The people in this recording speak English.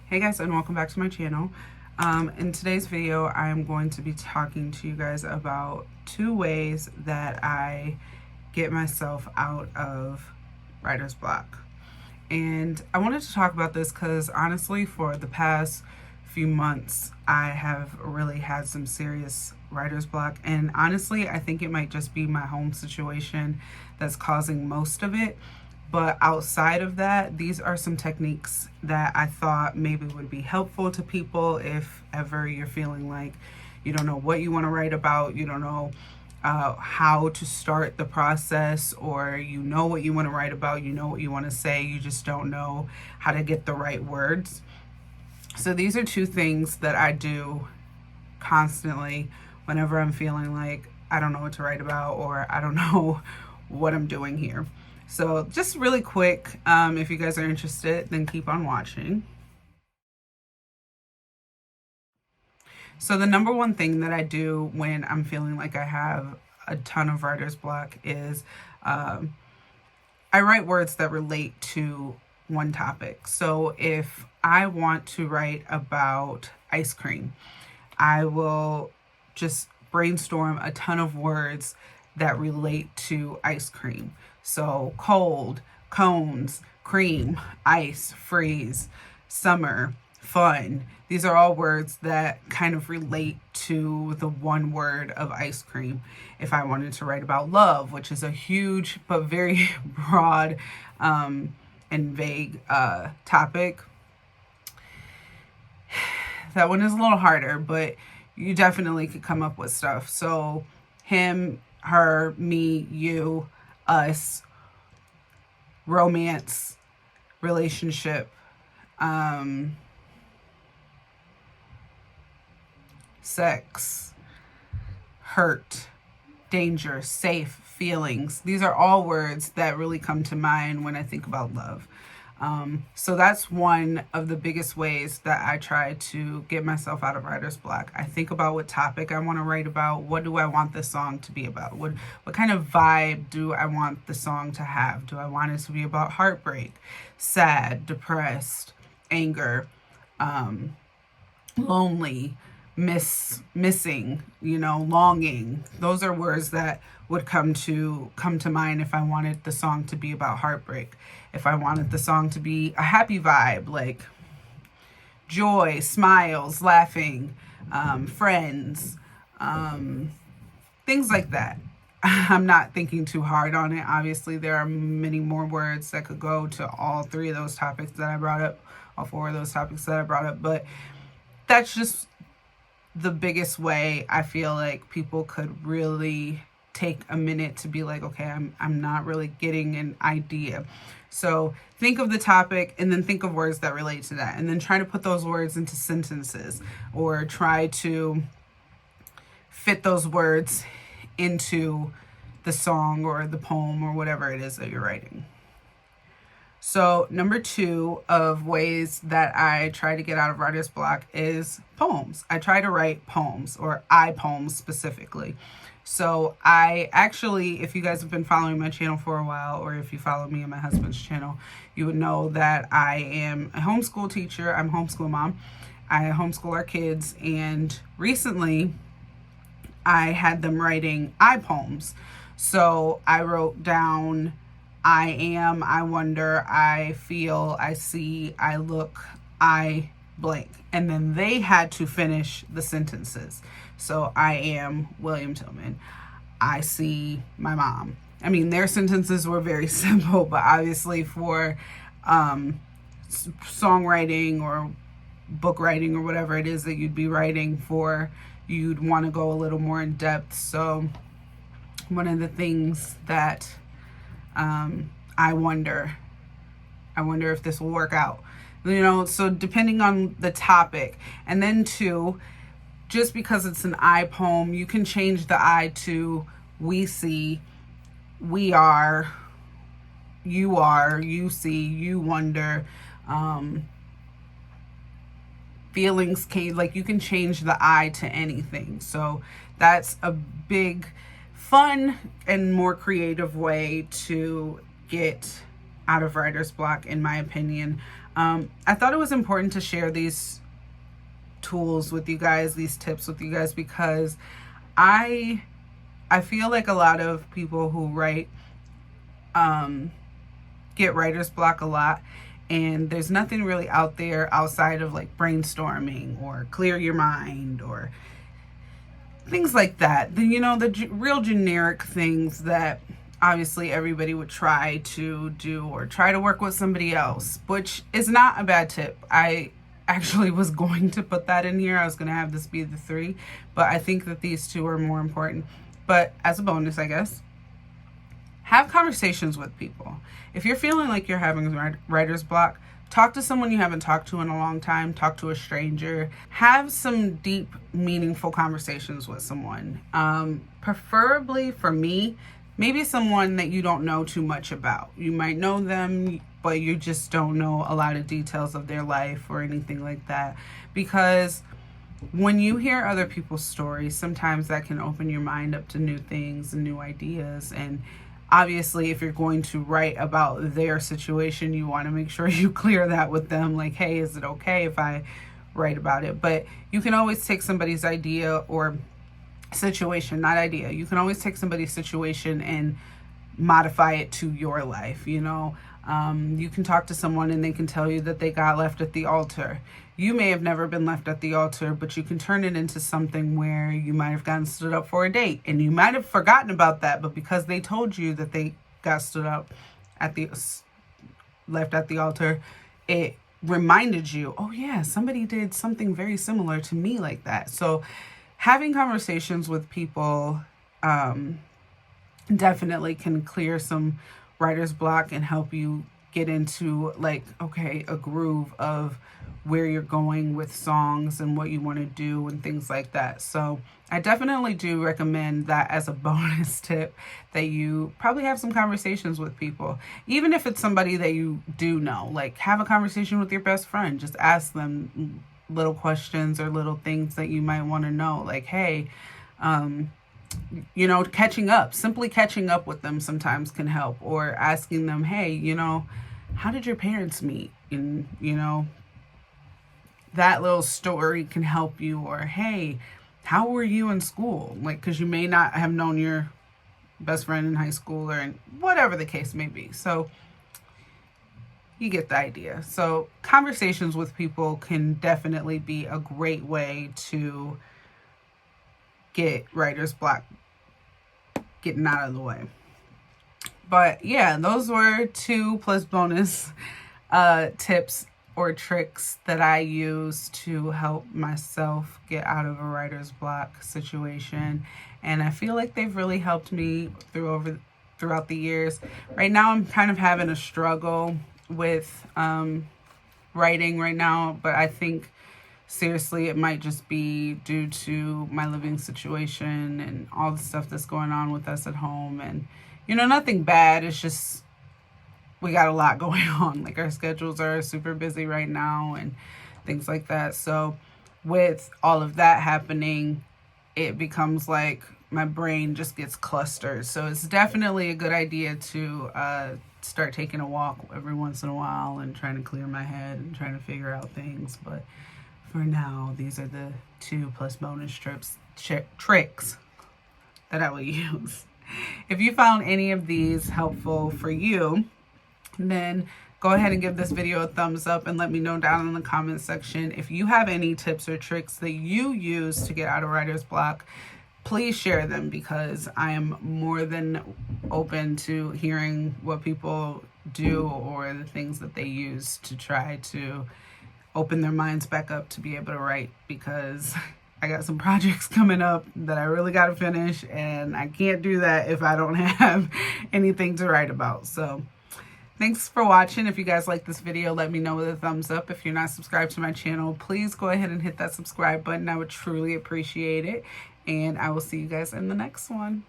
Hey guys, and welcome back to my channel. In today's video, I am going to be talking to you guys about 2 ways that I get myself out of writer's block. And I wanted to talk about this because honestly, for the past few months, I have really had some serious writer's block. And honestly, I think it might just be my home situation that's causing most of it. But outside of that, these are some techniques that I thought maybe would be helpful to people if ever you're feeling like you don't know what you want to write about, you don't know how to start the process, or you know what you want to write about, you know what you want to say, you just don't know how to get the right words. So these are 2 things that I do constantly whenever I'm feeling like I don't know what to write about or I don't know what I'm doing here. So just really quick, if you guys are interested, then keep on watching. So the number one thing that I do when I'm feeling like I have a ton of writer's block is I write words that relate to one topic. So if I want to write about ice cream, I will just brainstorm a ton of words that relate to ice cream. So cold, cones, cream, ice, freeze, summer, fun. These are all words that kind of relate to the one word of ice cream. If I wanted to write about love, which is a huge but very broad and vague topic, that one is a little harder, but you definitely could come up with stuff. So him, her, me, you, us, romance, relationship, sex, hurt, danger, safe, feelings. These are all words that really come to mind when I think about love. So that's one of the biggest ways that I try to get myself out of writer's block. I think about what topic I want to write about. What do I want this song to be about? What kind of vibe do I want the song to have? Do I want it to be about heartbreak, sad, depressed, anger, lonely, missing, longing? Those are words that would come to mind if I wanted the song to be about heartbreak. If I wanted the song to be a happy vibe, like joy, smiles, laughing, friends, things like that. I'm not thinking too hard on it. Obviously, there are many more words that could go to all 3 of those topics that I brought up, all 4 of those topics that I brought up, but that's just the biggest way I feel like people could really take a minute to be like, okay, I'm not really getting an idea. So think of the topic and then think of words that relate to that, and then try to put those words into sentences, or try to fit those words into the song or the poem or whatever it is that you're writing. So number 2 of ways that I try to get out of writer's block is poems. I try to write poems, or I poems specifically. So I actually, if you guys have been following my channel for a while, or if you follow me and my husband's channel, you would know that I am a homeschool teacher. I'm a homeschool mom. I homeschool our kids, and recently I had them writing I poems. So I wrote down I am, I wonder, I feel, I see, I look, I blank. And then they had to finish the sentences. So I am William Tillman. I see my mom. I mean, their sentences were very simple, but obviously for songwriting or book writing or whatever it is that you'd be writing for, you'd want to go a little more in depth. So one of the things that I wonder if this will work out, so depending on the topic. And then 2, just because it's an I poem, you can change the I to we see, we are, you see, you wonder, feelings came, like you can change the I to anything. So that's a big, fun, and more creative way to get out of writer's block, in my opinion. I thought it was important to share these tools with you guys, these tips with you guys, because I feel like a lot of people who write get writer's block a lot, and there's nothing really out there outside of like brainstorming or clear your mind or things like that. Then, you know, the real generic things that obviously everybody would try to do, or try to work with somebody else, which is not a bad tip. I actually was going to put that in here. I was going to have this be the 3, but I think that these 2 are more important. But as a bonus, I guess, have conversations with people. If you're feeling like you're having writer's block, talk to someone you haven't talked to in a long time. Talk to a stranger. Have some deep, meaningful conversations with someone. Preferably for me, maybe someone that you don't know too much about. You might know them, but you just don't know a lot of details of their life or anything like that. Because when you hear other people's stories, sometimes that can open your mind up to new things and new ideas. And obviously, if you're going to write about their situation, you want to make sure you clear that with them. Like, hey, is it okay if I write about it? But you can always take somebody's idea or situation, not idea. You can always take somebody's situation and modify it to your life, you know. You can talk to someone and they can tell you that they got left at the altar. You may have never been left at the altar, but you can turn it into something where you might have gotten stood up for a date, and you might have forgotten about that, but because they told you that they got stood up at the left at the altar, it reminded you, oh yeah, somebody did something very similar to me like that. So having conversations with people definitely can clear some writer's block and help you get into, like, okay, a groove of where you're going with songs and what you want to do and things like that. So I definitely do recommend that as a bonus tip, that you probably have some conversations with people. Even if it's somebody that you do know, like have a conversation with your best friend. Just ask them little questions or little things that you might want to know. Like, hey, you know, simply catching up with them sometimes can help. Or asking them, hey, you know, how did your parents meet? And, you know, that little story can help you. Or, hey, how were you in school? Like, because you may not have known your best friend in high school, or whatever the case may be. So you get the idea. So conversations with people can definitely be a great way to get writer's block getting out of the way. But yeah, those were 2 plus bonus tips or tricks that I use to help myself get out of a writer's block situation. And I feel like they've really helped me throughout the years. Right now, I'm kind of having a struggle with writing right now, but I think seriously it might just be due to my living situation and all the stuff that's going on with us at home. And, you know, nothing bad. It's just we got a lot going on. Like, our schedules are super busy right now and things like that. So with all of that happening, it becomes like my brain just gets clustered. So it's definitely a good idea to start taking a walk every once in a while and trying to clear my head and trying to figure out things. But for now, these are the 2 plus bonus tricks that I will use. If you found any of these helpful for you, then go ahead and give this video a thumbs up and let me know down in the comment section. If you have any tips or tricks that you use to get out of writer's block, please share them, because I am more than open to hearing what people do or the things that they use to try to open their minds back up to be able to write, because I got some projects coming up that I really got to finish, and I can't do that if I don't have anything to write about. So thanks for watching. If you guys like this video, let me know with a thumbs up. If you're not subscribed to my channel, please go ahead and hit that subscribe button. I would truly appreciate it. And I will see you guys in the next one.